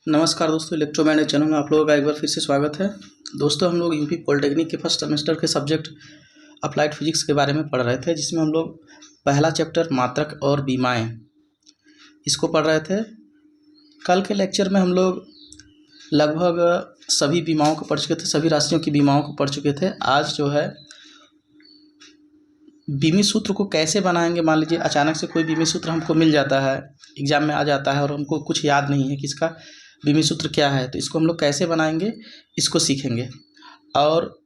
नमस्कार दोस्तों, electromagnet channel में आप लोगों का एक बार फिर से स्वागत है। दोस्तों, हम लोग यूपी पॉलिटेक्निक के फर्स्ट सेमेस्टर के सब्जेक्ट अप्लाइड फिजिक्स के बारे में पढ़ रहे थे, जिसमें हम लोग पहला चैप्टर मात्रक और बीमाएँ इसको पढ़ रहे थे। कल के लेक्चर में हम लोग लगभग सभी बीमाओं को पढ़ चुके थे, सभी राशियों की बीमाओं को पढ़ चुके थे। आज जो है बीमी सूत्र को कैसे बनाएंगे। मान लीजिए अचानक से कोई बीमी सूत्र हमको मिल जाता है, एग्जाम में आ जाता है और हमको कुछ याद नहीं है कि इसका बीमी सूत्र क्या है, तो इसको हम लोग कैसे बनाएंगे इसको सीखेंगे। और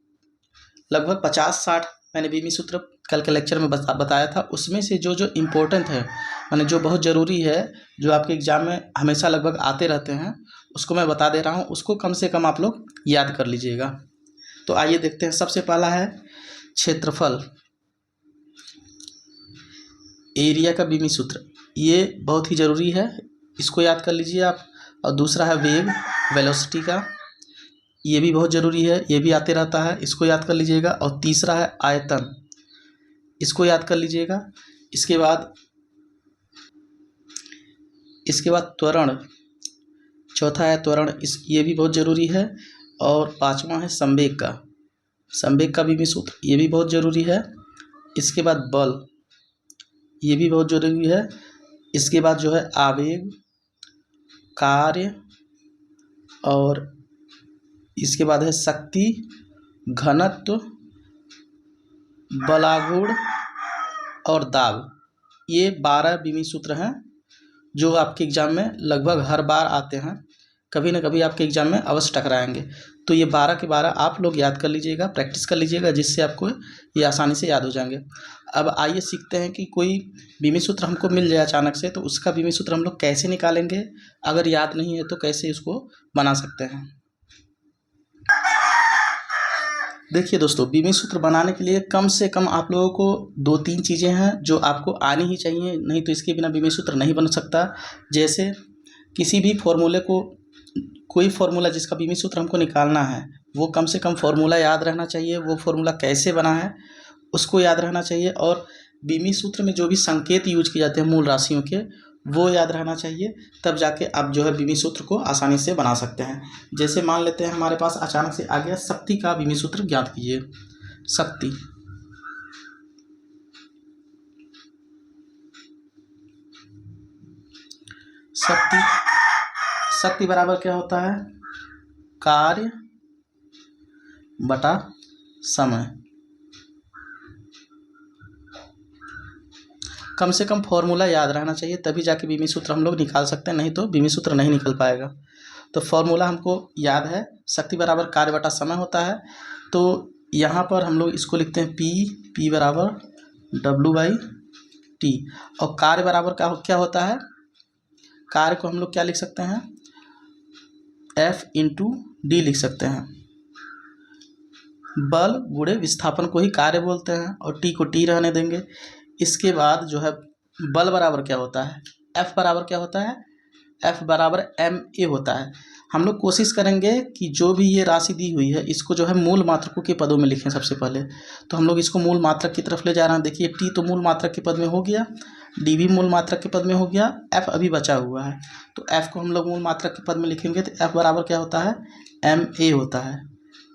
लगभग 50-60 मैंने बीमी सूत्र कल के लेक्चर में बताया था। उसमें से जो जो इम्पोर्टेंट है, माने जो बहुत ज़रूरी है, जो आपके एग्ज़ाम में हमेशा लगभग आते रहते हैं, उसको मैं बता दे रहा हूँ। उसको कम से कम आप लोग याद कर लीजिएगा। तो आइए देखते हैं। सबसे पहला है क्षेत्रफल, एरिया का बीमी सूत्र। ये बहुत ही ज़रूरी है, इसको याद कर लीजिए आप। और दूसरा है वेग, वेलोसिटी का, ये भी बहुत ज़रूरी है, ये भी आते रहता है, इसको याद कर लीजिएगा। और तीसरा है आयतन, इसको याद कर लीजिएगा। इसके बाद त्वरण, चौथा है त्वरण, ये भी बहुत ज़रूरी है। और पांचवा है संवेग का बीमी सूत्र, ये भी बहुत ज़रूरी है। इसके बाद बल, ये भी बहुत ज़रूरी है। इसके बाद जो है आवेग, कार्य, और इसके बाद है शक्ति, घनत्व, बलागुण और दाब। ये 12 बीमी सूत्र हैं जो आपके एग्ज़ाम में लगभग हर बार आते हैं, कभी ना कभी आपके एग्ज़ाम में अवश्य टकराएंगे। तो ये 12 के 12 आप लोग याद कर लीजिएगा, प्रैक्टिस कर लीजिएगा, जिससे आपको ये आसानी से याद हो जाएंगे। अब आइए सीखते हैं कि कोई बीमी सूत्र हमको मिल जाए अचानक से, तो उसका बीमी सूत्र हम लोग कैसे निकालेंगे। अगर याद नहीं है तो कैसे इसको बना सकते हैं। देखिए दोस्तों, बीमी सूत्र बनाने के लिए कम से कम आप लोगों को 2-3 चीज़ें हैं जो आपको आनी ही चाहिए, नहीं तो इसके बिना बीमी सूत्र नहीं बन सकता। जैसे किसी भी फॉर्मूले को, कोई फार्मूला जिसका बीमी सूत्र हमको निकालना है, वो कम से कम फार्मूला याद रहना चाहिए। वो फार्मूला कैसे बना है उसको याद रहना चाहिए। और बीमी सूत्र में जो भी संकेत यूज किए जाते हैं मूल राशियों के, वो याद रहना चाहिए। तब जाके आप जो है बीमी सूत्र को आसानी से बना सकते हैं। जैसे मान लेते हैं हमारे पास अचानक से आ गया शक्ति का बीमी सूत्र ज्ञात कीजिए। शक्ति बराबर क्या होता है? कार्य बटा समय। कम से कम फॉर्मूला याद रहना चाहिए, तभी जाके बीमी सूत्र हम लोग निकाल सकते हैं, नहीं तो बीमी सूत्र नहीं निकल पाएगा। तो फॉर्मूला हमको याद है, शक्ति बराबर कार्य बटा समय होता है। तो यहाँ पर हम लोग इसको लिखते हैं P बराबर W/T। और कार्य बराबर क्या होता है? कार्य को हम लोग क्या लिख सकते हैं? F/D लिख सकते हैं। बल गुणे विस्थापन को ही कार्य बोलते हैं, और T को T रहने देंगे। इसके बाद जो है बल बराबर क्या होता है? F बराबर क्या होता है? F बराबर ma होता है। हम लोग कोशिश करेंगे कि जो भी ये राशि दी हुई है, इसको जो है मूल मात्रकों के पदों में लिखें सबसे पहले। तो हम लोग इसको मूल मात्रक की तरफ ले जा रहे हैं। देखिए, T तो मूल मात्रक के पद में हो गया, D भी मूल मात्रक के पद में हो गया, F अभी बचा हुआ है। तो F को हम लोग मूल मात्रक के पद में लिखेंगे, तो F बराबर क्या होता है? ma होता है।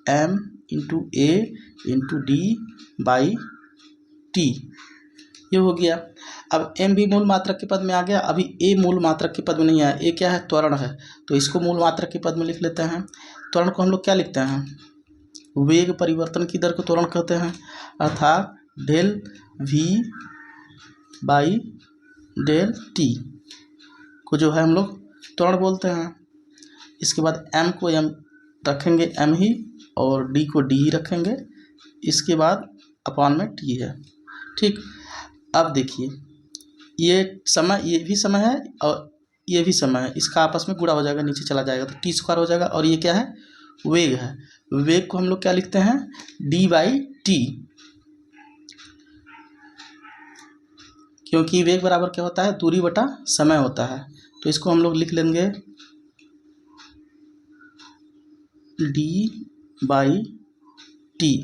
m/a/d/t, ये हो गया। अब m भी मूल मात्रक के पद में आ गया। अभी a मूल मात्रक के पद में नहीं आया। a क्या है? त्वरण है, तो इसको मूल मात्रक के पद में लिख लेते हैं। त्वरण को हम लोग क्या लिखते हैं? वेग परिवर्तन की दर को त्वरण कहते हैं, अर्थात डेल v/डेल t को जो है हम लोग त्वरण बोलते हैं। इसके बाद m को m रखेंगे m ही, और d को d ही रखेंगे। इसके बाद अपॉन में t है। ठीक, अब देखिए, ये भी समय है और ये भी समय है, इसका आपस में गुणा हो जाएगा, नीचे चला जाएगा, तो t² हो जाएगा। और ये क्या है? वेग है। वेग को हम लोग क्या लिखते हैं? d/t, क्योंकि वेग बराबर क्या होता है? दूरी बटा समय होता है। तो इसको हम लोग लिख लेंगे d/t,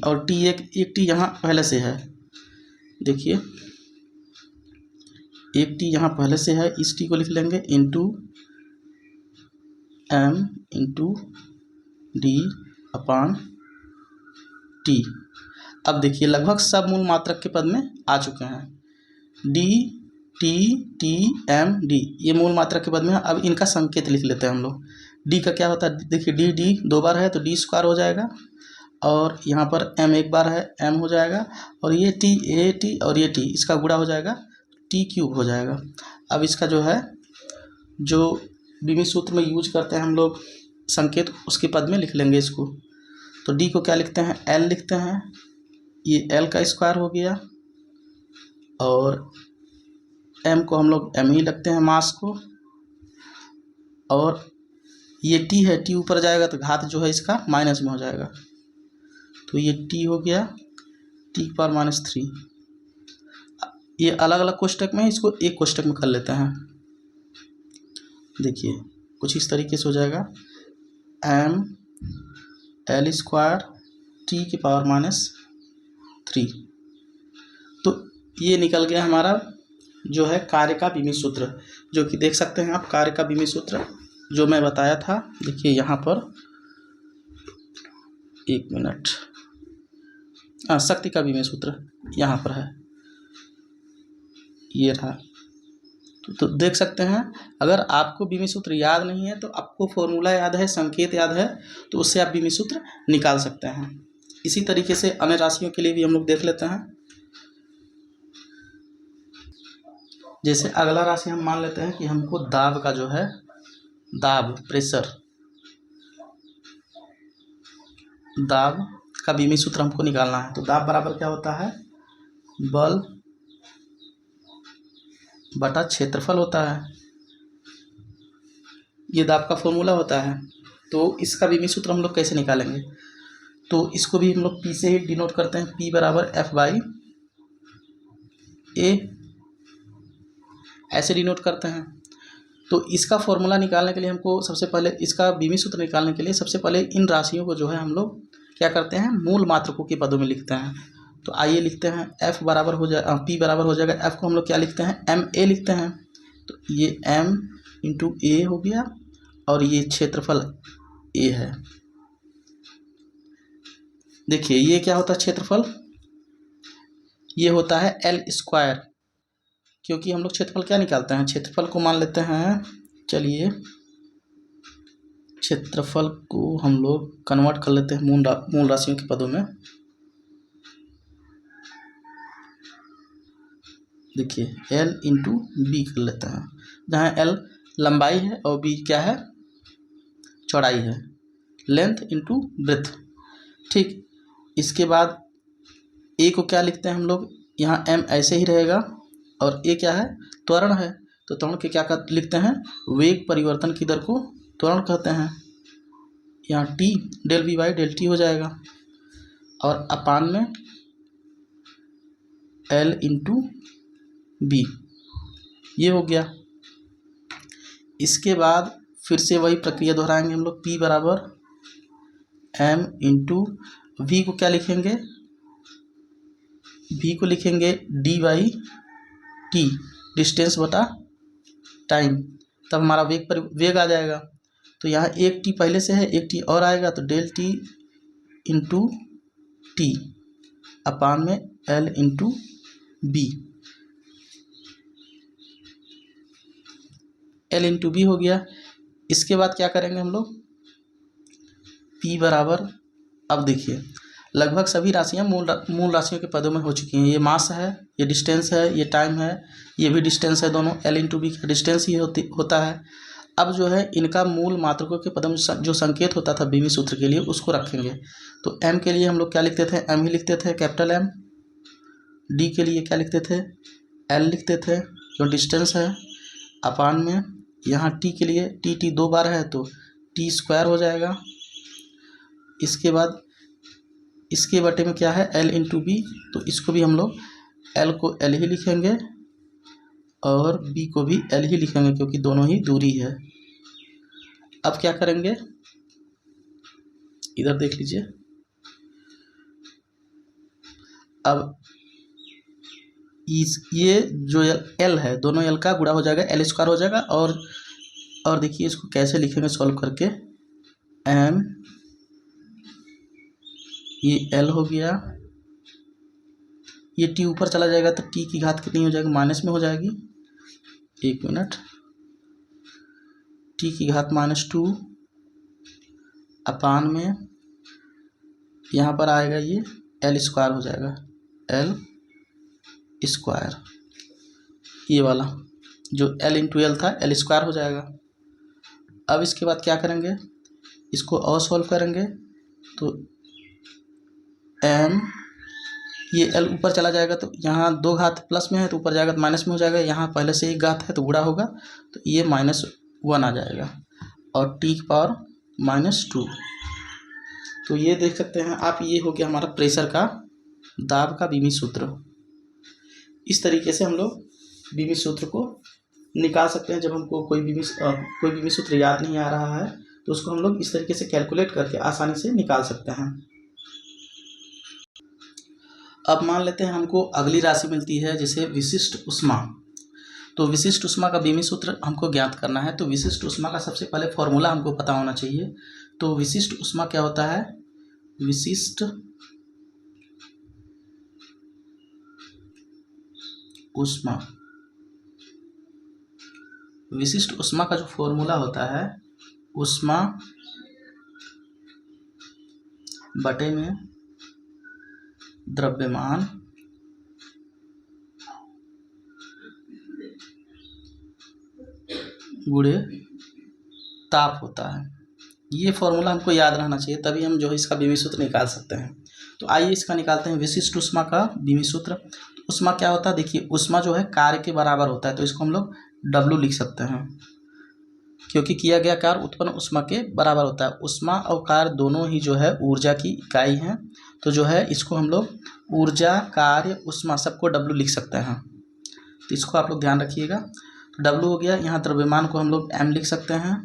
और t एक t यहाँ पहले से है। देखिए, एक टी यहाँ पहले से है, इस टी को लिख लेंगे इंटू एम इंटू डी अपान टी। अब देखिए लगभग सब मूल मात्रक के पद में आ चुके हैं। D T T M D ये मूल मात्रक के पद में है। अब इनका संकेत लिख लेते हैं हम लोग। डी का क्या होता है, देखिए डी डी दो बार है तो डी स्क्वायर हो जाएगा, और यहाँ पर एम एक बार है एम हो जाएगा, और ये टी ए टी और ये टी इसका गुणा हो जाएगा टी क्यूब हो जाएगा। अब इसका जो है जो बीमी सूत्र में यूज करते हैं हम लोग संकेत, उसके पद में लिख लेंगे इसको। तो डी को क्या लिखते हैं, एल लिखते हैं, ये एल का स्क्वायर हो गया, और एम को हम लोग एम ही लगते हैं मास को, और ये टी है टी ऊपर जाएगा तो घात जो है इसका माइनस में हो जाएगा, तो ये टी हो गया टी की पावर -3। ये अलग अलग कोष्टक में, इसको एक कोष्टक में कर लेते हैं। देखिए कुछ इस तरीके से हो जाएगा, एम एल स्क्वायर टी की पावर -3। तो ये निकल गया हमारा जो है कार्य का बीमी सूत्र, जो कि देख सकते हैं आप कार्य का बीमी सूत्र जो मैं बताया था। देखिए यहाँ पर एक मिनट, शक्ति का बीमी सूत्र यहाँ पर है, ये रहा। तो देख सकते हैं, अगर आपको बीमी सूत्र याद नहीं है तो आपको फॉर्मूला याद है, संकेत याद है, तो उससे आप बीमी सूत्र निकाल सकते हैं। इसी तरीके से अन्य राशियों के लिए भी हम लोग देख लेते हैं। जैसे अगला राशि हम मान लेते हैं कि हमको दाब का जो है, दाब प्रेशर, दाब का बीमी सूत्र हमको निकालना है। तो दाब बराबर क्या होता है, बल बटा क्षेत्रफल होता है, ये दाब का फॉर्मूला होता है। तो इसका बीमी सूत्र हम लोग कैसे निकालेंगे, तो इसको भी हम लोग पी से ही डिनोट करते हैं, पी बराबर एफ बाई ए, ऐसे डिनोट करते हैं। तो इसका फॉर्मूला निकालने के लिए हमको सबसे पहले, इसका बीमी सूत्र निकालने के लिए सबसे पहले इन राशियों को जो है हम लोग क्या करते हैं, मूल मात्रकों के पदों में लिखते हैं। तो आइए लिखते हैं, एफ बराबर हो जाए पी बराबर हो जाएगा, एफ को हम लोग क्या लिखते हैं, एम ए लिखते हैं। तो ये एम इंटू ए हो गया, और ये क्षेत्रफल ए है। देखिए ये क्या होता है क्षेत्रफल, ये होता है एल स्क्वायर, क्योंकि हम लोग क्षेत्रफल क्या निकालते हैं, क्षेत्रफल को मान लेते हैं। चलिए क्षेत्रफल को हम लोग कन्वर्ट कर लेते हैं मूल राशियों के पदों में। देखिए एल इंटू बी कर लेते हैं, जहाँ एल लंबाई है और बी क्या है, चौड़ाई है, लेंथ इंटू ब्रेथ। ठीक, इसके बाद ए को क्या लिखते हैं हम लोग, यहाँ एम ऐसे ही रहेगा, और ए क्या है, त्वरण है। तो त्वरण के क्या लिखते हैं, वेग परिवर्तन की दर को त्वरण कहते हैं। यहाँ T del V by del T हो जाएगा, और अपान में एल इंटू बी, ये हो गया। इसके बाद फिर से वही प्रक्रिया दोहराएंगे हम लोग, पी बराबर एम इंटू वी को क्या लिखेंगे, वी को लिखेंगे डी बाई टी, डिस्टेंस बटा टाइम, तब हमारा वेग आ जाएगा। तो यहाँ एक टी पहले से है, एक टी और आएगा, तो del T into T upon में L into B, L into B हो गया। इसके बाद क्या करेंगे हम लोग, P बराबर, अब देखिए लगभग सभी राशियाँ मूल राशियों के पदों में हो चुकी हैं। ये मास है, ये डिस्टेंस है, ये टाइम है, ये भी डिस्टेंस है, दोनों एल इंटू बी का डिस्टेंस ही होता है। अब जो है इनका मूल मात्रकों के पदों में जो संकेत होता था बीमी सूत्र के लिए, उसको रखेंगे। तो एम के लिए हम लोग क्या लिखते थे, एम ही लिखते थे, कैपिटल एम। डी के लिए क्या लिखते थे, एल लिखते थे, जो डिस्टेंस है, अपान में यहाँ टी के लिए टी टी दो बार है तो टी स्क्वायर हो जाएगा। इसके बाद इसके बटे में क्या है, एल इंटू बी, तो इसको भी हम लोग एल को एल ही लिखेंगे और बी को भी एल ही लिखेंगे, क्योंकि दोनों ही दूरी है। अब क्या करेंगे, इधर देख लीजिए, अब ये जो एल है, दोनों एल का गुणा हो जाएगा, एल स्क्वायर हो जाएगा, और और देखिए इसको कैसे लिखेंगे सॉल्व करके, एम, ये एल हो गया, ये टी ऊपर चला जाएगा तो टी की घात कितनी हो जाएगी, माइनस में हो जाएगी, एक मिनट, टी की घात -2 अपान में यहाँ पर आएगा ये एल स्क्वायर हो जाएगा, एल स्क्वायर, ये वाला जो एल इंटू एल था एल स्क्वायर हो जाएगा। अब इसके बाद क्या करेंगे, इसको और सॉल्व करेंगे तो एम, ये एल ऊपर चला जाएगा तो यहाँ 2 घात प्लस में है तो ऊपर जाएगा तो माइनस में हो जाएगा, यहाँ पहले से 1 घात है तो गुणा होगा तो ये -1 आ जाएगा, और टी की पावर -2। तो ये देख सकते हैं आप, ये हो गया हमारा प्रेशर का, दाब का बीमी सूत्र। इस तरीके से हम लोग बीमी सूत्र को निकाल सकते हैं। जब हमको कोई बीमी सूत्र याद नहीं आ रहा है तो उसको हम लोग इस तरीके से कैलकुलेट करके आसानी से निकाल सकते हैं। अब मान लेते हैं हमको अगली राशि मिलती है जैसे विशिष्ट ऊष्मा। तो विशिष्ट ऊष्मा का बीमी सूत्र हमको ज्ञात करना है। तो विशिष्ट ऊष्मा का सबसे पहले फॉर्मूला हमको पता होना चाहिए। तो विशिष्ट ऊष्मा क्या होता है, विशिष्ट ऊष्मा, विशिष्ट ऊष्मा का जो फॉर्मूला होता है, ऊष्मा बटे में द्रव्यमान गुणे ताप होता है। ये फॉर्मूला हमको याद रहना चाहिए, तभी हम जो है इसका बीमी सूत्र निकाल सकते हैं। तो आइए इसका निकालते हैं, विशिष्ट ऊष्मा का बीमी सूत्र। तो ऊष्मा क्या होता है, देखिए ऊष्मा जो है कार्य के बराबर होता है, तो इसको हम लोग W लिख सकते हैं, क्योंकि किया गया कार्य उत्पन्न ऊष्मा के बराबर होता है। ऊष्मा और कार्य दोनों ही जो है ऊर्जा की इकाई हैं, तो जो है इसको हम लोग ऊर्जा, कार्य, ऊष्मा सबको W लिख सकते हैं। तो इसको आप लोग ध्यान रखिएगा। तो W हो गया, यहाँ द्रव्यमान को हम लोग M लिख सकते हैं,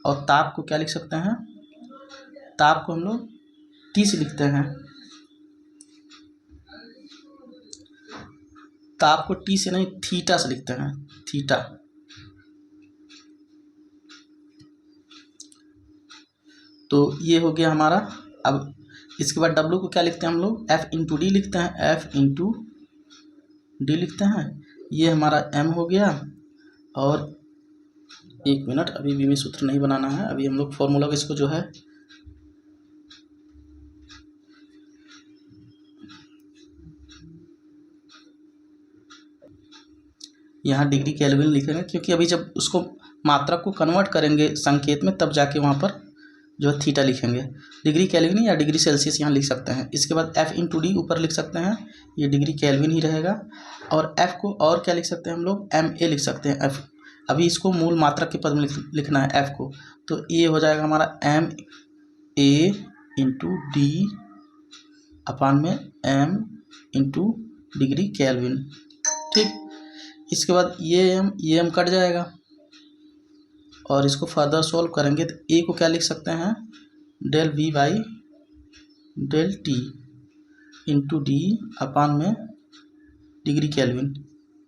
और ताप को क्या लिख सकते हैं, ताप को हम लोग T से लिखते हैं, ताप को T से नहीं थीटा से लिखते हैं, थीटा। तो ये हो गया हमारा। अब इसके बाद W को क्या लिखते हैं हम लोग, F इंटू डी लिखते हैं, F इंटू डी लिखते हैं। ये हमारा M हो गया। और एक मिनट, अभी बीमी सूत्र नहीं बनाना है, अभी हम लोग फॉर्मूला को इसको जो है यहाँ डिग्री केल्विन लिखेंगे, क्योंकि अभी जब उसको मात्रा को कन्वर्ट करेंगे संकेत में तब जाके वहाँ पर जो है थीटा लिखेंगे। डिग्री केल्विन या डिग्री सेल्सियस यहाँ लिख सकते हैं। इसके बाद F इंटू डी ऊपर लिख सकते हैं, ये डिग्री केल्विन ही रहेगा। और F को और क्या लिख सकते हैं हम लोग, MA लिख सकते हैं। F अभी इसको मूल मात्रा के पद में लिखना है F को, तो ये हो जाएगा हमारा MA इंटू डी अपान में M इंटू डिग्री केल्विन। ठीक, इसके बाद ये M कट जाएगा, और इसको फर्दर सॉल्व करेंगे तो A को क्या लिख सकते हैं, del V by del T into d upon में डिग्री केल्विन।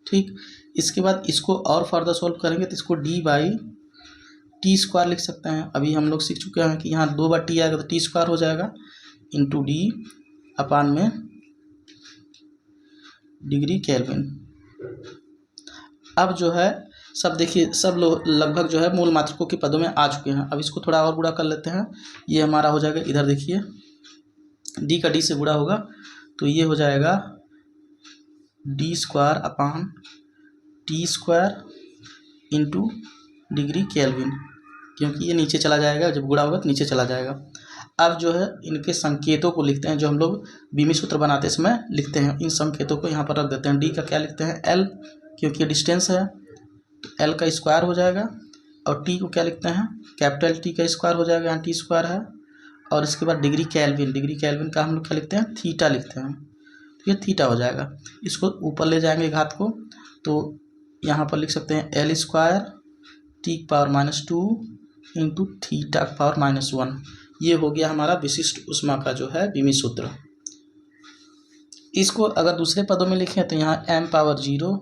ठीक, इसके बाद इसको और फर्दर सॉल्व करेंगे तो इसको D बाई टी स्क्वायर लिख सकते हैं। अभी हम लोग सीख चुके हैं कि यहाँ 2 बार T आएगा तो T स्क्वायर हो जाएगा, इंटू डी अपान में डिग्री केल्विन। अब जो है सब देखिए, सब लोग लगभग जो है मूल मात्रकों के पदों में आ चुके हैं। अब इसको थोड़ा और गुणा कर लेते हैं, ये हमारा हो जाएगा, इधर देखिए D का D से गुणा होगा तो ये हो जाएगा D square upon T square into degree kelvin, क्योंकि ये नीचे चला जाएगा, जब गुणा होगा तो नीचे चला जाएगा। अब जो है इनके संकेतों को लिखते हैं, जो हम लोग बीमी सूत्र बनाते समय लिखते हैं। इन संकेतों को यहाँ पर रख देते हैं। D का क्या लिखते हैं, L, क्योंकि डिस्टेंस है तो L का स्क्वायर हो जाएगा। और T को क्या लिखते हैं, कैपिटल T का स्क्वायर हो जाएगा, यहाँ T स्क्वायर है। और इसके बाद डिग्री केल्विन, डिग्री केल्विन का हम लोग क्या लिखते हैं, थीटा लिखते हैं, तो ये थीटा हो जाएगा। इसको ऊपर ले जाएंगे घात को, तो यहाँ पर लिख सकते हैं L स्क्वायर T की पावर -2 इंटू थीटा की पावर -1। ये हो गया हमारा विशिष्ट ऊष्मा का जो है बीमी सूत्र। इसको अगर दूसरे पदों में लिखें तो यहाँ m power 0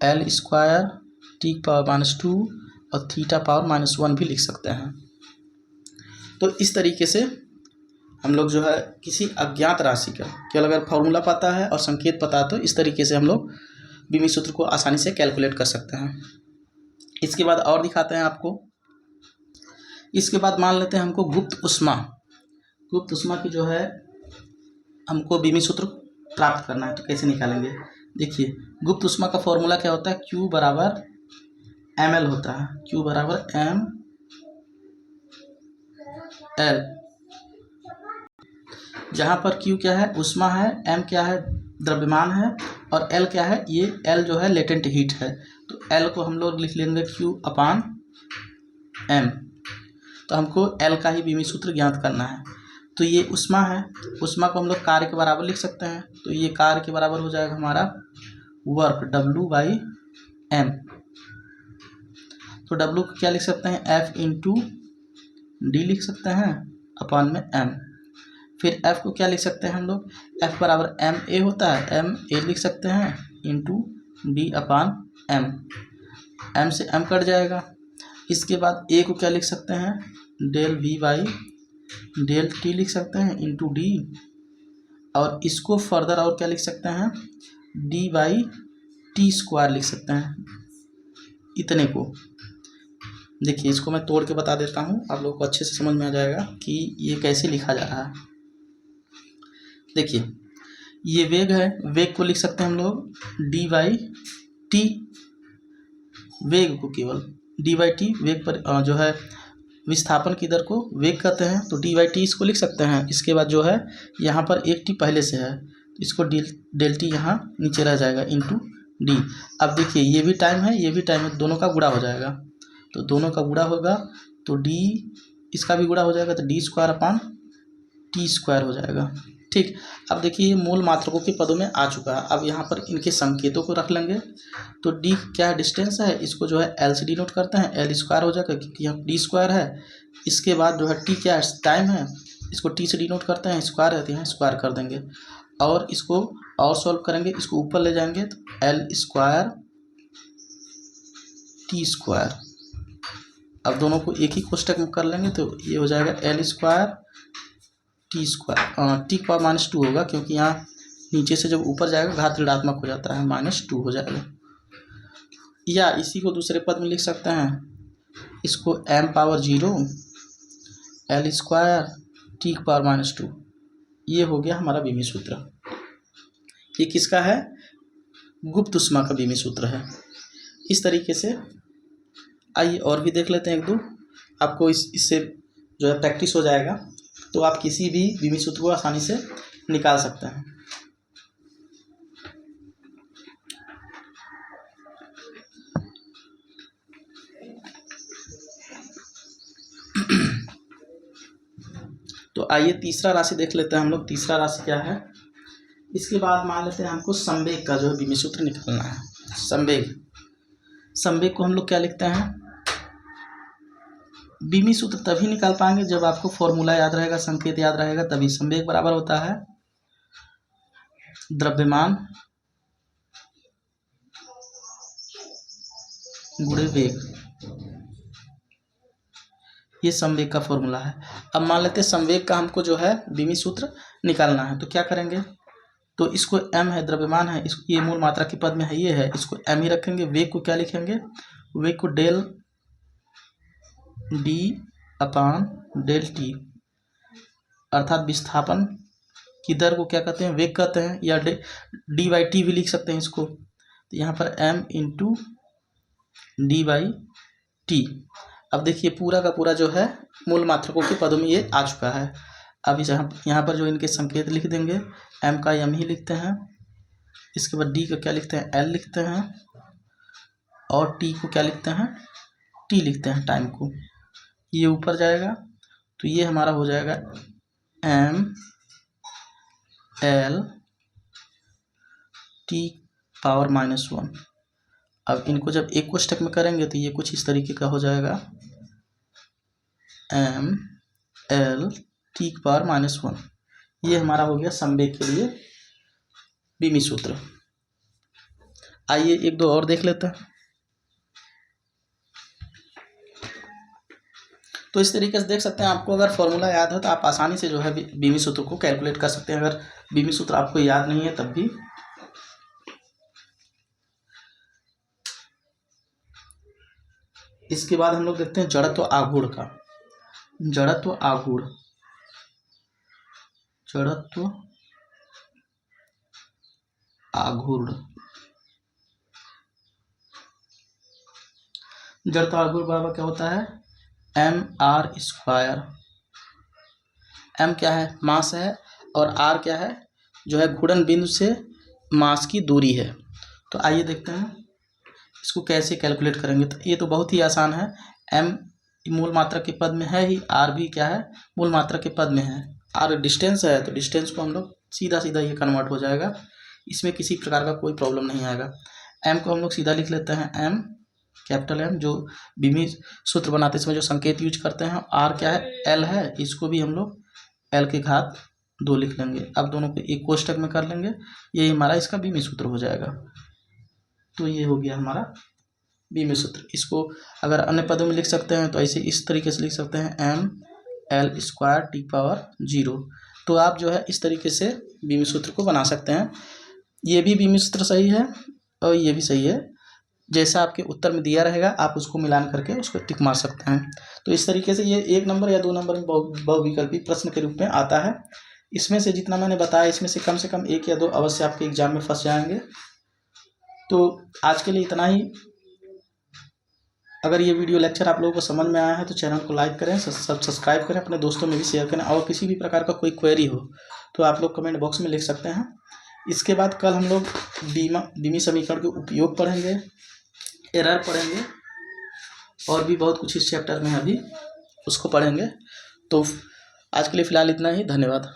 L square T की पावर -2 और थीटा पावर -1 भी लिख सकते हैं। तो इस तरीके से हम लोग जो है किसी अज्ञात राशि का केवल अगर फॉर्मूला पता है और संकेत पता है तो इस तरीके से हम लोग बीमी सूत्र को आसानी से कैलकुलेट कर सकते हैं। इसके बाद और दिखाते हैं आपको। इसके बाद मान लेते हैं हमको गुप्त ऊष्मा की जो है हमको बीमी सूत्र प्राप्त करना है, तो कैसे निकालेंगे। देखिए गुप्त ऊष्मा का फॉर्मूला क्या होता है, Q बराबर ml होता है, Q बराबर ml, जहाँ पर Q क्या है, ऊष्मा है, m क्या है, द्रव्यमान है, और L क्या है, ये L जो है लेटेंट हीट है। तो L को हम लोग लिख लेंगे Q अपान m। तो हमको L का ही बीमी सूत्र ज्ञात करना है। तो ये ऊष्मा है, ऊष्मा को हम लोग कार्य के बराबर लिख सकते हैं। तो ये कार्य के बराबर हो जाएगा हमारा वर्क W/m। तो W को क्या लिख सकते हैं, F इंटू डी लिख सकते हैं अपान में m। फिर F को क्या लिख सकते हैं हम लोग, F बराबर ma होता है, ma लिख सकते हैं इंटू डी अपान m। m से m कट जाएगा। इसके बाद a को क्या लिख सकते हैं, डेल v/डेल t लिख सकते हैं इंटू डी, और इसको फर्दर और क्या लिख सकते हैं, d/t² लिख सकते हैं। इतने को देखिए, इसको मैं तोड़ के बता देता हूँ, आप लोगों को अच्छे से समझ में आ जाएगा कि ये कैसे लिखा जा रहा है। देखिए ये वेग है, वेग को लिख सकते हैं हम लोग d/t, वेग को केवल d/t, वेग पर जो है विस्थापन की दर को वेग कहते हैं, तो d/t इसको लिख सकते हैं। इसके बाद जो है यहाँ पर एक t पहले से है, तो इसको डेल t यहाँ नीचे रह जाएगा इंटू डी। अब देखिए ये भी टाइम है, ये भी टाइम है, दोनों का गुणा हो जाएगा। तो दोनों का गुणा होगा तो d इसका भी गुणा हो जाएगा, तो d² अपान t² हो जाएगा। ठीक, अब देखिए ये मूल मात्रकों के पदों में आ चुका है। अब यहाँ पर इनके संकेतों को रख लेंगे। तो d क्या डिस्टेंस है, इसको जो है L से डिनोट करते हैं, L² हो जाएगा क्योंकि यहाँ d² है। इसके बाद जो है t क्या है, टाइम है, इसको t से डिनोट करते हैं, स्क्वायर है तो यहाँ स्क्वायर कर देंगे, और इसको और सॉल्व करेंगे, इसको ऊपर ले जाएंगे तो L² t²। अब दोनों को एक ही कोष्टक में कर लेंगे तो ये हो जाएगा L² t² t⁻² होगा, क्योंकि यहाँ नीचे से जब ऊपर जाएगा घात ऋणात्मक हो जाता है, -2 हो जाएगा। या इसी को दूसरे पद में लिख सकते हैं, इसको m⁻0 L² t⁻², ये हो गया हमारा बीमी सूत्र। ये किसका है, गुप्त ऊष्मा का बीमी सूत्र है। इस तरीके से आइए और भी देख लेते हैं एक दो, आपको इससे जो है प्रैक्टिस हो जाएगा, तो आप किसी भी बीमी सूत्र को आसानी से निकाल सकते हैं। तो आइए तीसरा राशि देख लेते हैं हम लोग। तीसरा राशि क्या है, इसके बाद मान लेते हैं हमको संवेग का जो है बीमी सूत्र निकालना है। संवेग को हम लोग क्या लिखते हैं, बीमी सूत्र तभी निकाल पाएंगे जब आपको फॉर्मूला याद रहेगा, संकेत याद रहेगा, तभी। संवेग बराबर होता है द्रव्यमान गुणे वेग, ये संवेग का फॉर्मूला है। अब मान लेते हैं संवेग का हमको जो है बीमी सूत्र निकालना है, तो क्या करेंगे, तो इसको m है, द्रव्यमान है, इसको ये मूल मात्रा के पद में है, ये है, इसको m ही रखेंगे। वेग को क्या लिखेंगे, वेग को del d upon del t, अर्थात विस्थापन की दर को क्या कहते हैं, वेग कहते हैं, या d/t भी लिख सकते हैं इसको। तो यहाँ पर m इंटू d/t। अब देखिए पूरा का पूरा जो है मूल मात्रकों के पदों में ये आ चुका है। अब यहाँ पर जो इनके संकेत लिख देंगे, m का m ही लिखते हैं, इसके बाद d को क्या लिखते हैं, l लिखते हैं, और t को क्या लिखते हैं, t लिखते हैं, टाइम को। ये ऊपर जाएगा तो ये हमारा हो जाएगा m l t⁻⁻1। अब इनको जब एक कोष्टक में करेंगे तो ये कुछ इस तरीके का हो जाएगा, m l t⁻⁻1। ये हमारा हो गया संवेग के लिए बीमी सूत्र। आइए एक दो और देख लेते हैं। तो इस तरीके से देख सकते हैं, आपको अगर फॉर्मूला याद है तो आप आसानी से जो है बीमी सूत्र को कैलकुलेट कर सकते हैं। अगर बीमी सूत्र आपको याद नहीं है तब भी। इसके बाद हम लोग देखते हैं जड़त्व आघूर्ण का। जड़त्व आघूर्ण, जड़त्व आघूर्ण, जड़त्व आघूर्ण बराबर क्या होता है, एम आर स्क्वायर। एम क्या है, मास है, और आर क्या है, जो है घूर्णन बिंदु से मास की दूरी है। तो आइए देखते हैं इसको कैसे कैलकुलेट करेंगे। तो ये तो बहुत ही आसान है। एम मूल मात्रा के पद में है ही, आर भी क्या है, मूल मात्रा के पद में है। आर डिस्टेंस है, तो डिस्टेंस को हम लोग सीधा सीधा ये कन्वर्ट हो जाएगा, इसमें किसी प्रकार का कोई प्रॉब्लम नहीं आएगा। एम को हम लोग सीधा लिख लेते हैं, एम कैपिटल एम, जो बीमी सूत्र बनाते समय जो संकेत यूज करते हैं। आर क्या है, एल है, इसको भी हम लोग एल के घात 2 लिख लेंगे। अब दोनों को एक कोष्टक में कर लेंगे, यही हमारा इसका बीमी सूत्र हो जाएगा। तो ये हो गया हमारा बीमी सूत्र। इसको अगर अन्य पदों में लिख सकते हैं तो ऐसे इस तरीके से लिख सकते हैं, M L square T power 0। तो आप जो है इस तरीके से बीमी सूत्र को बना सकते हैं। ये भी बीमी सूत्र सही है और ये भी सही है। जैसा आपके उत्तर में दिया रहेगा आप उसको मिलान करके उसको टिक मार सकते हैं। तो इस तरीके से ये 1 नंबर या 2 नंबर में बहुविकल्पी प्रश्न के रूप में आता है। इसमें से जितना मैंने बताया, इसमें से कम 1 या 2 अवश्य आपके एग्जाम में फंस जाएंगे। तो आज के लिए इतना ही। अगर ये वीडियो लेक्चर आप लोगों को समझ में आया है तो चैनल को लाइक करें, सब्सक्राइब करें, अपने दोस्तों में भी शेयर करें। और किसी भी प्रकार का कोई क्वेरी हो तो आप लोग कमेंट बॉक्स में लिख सकते हैं। इसके बाद कल हम लोग बीमी समीकरण के उपयोग पढ़ेंगे, एरर पढ़ेंगे, और भी बहुत कुछ इस चैप्टर में अभी उसको पढ़ेंगे। तो आज के लिए फ़िलहाल इतना ही। धन्यवाद।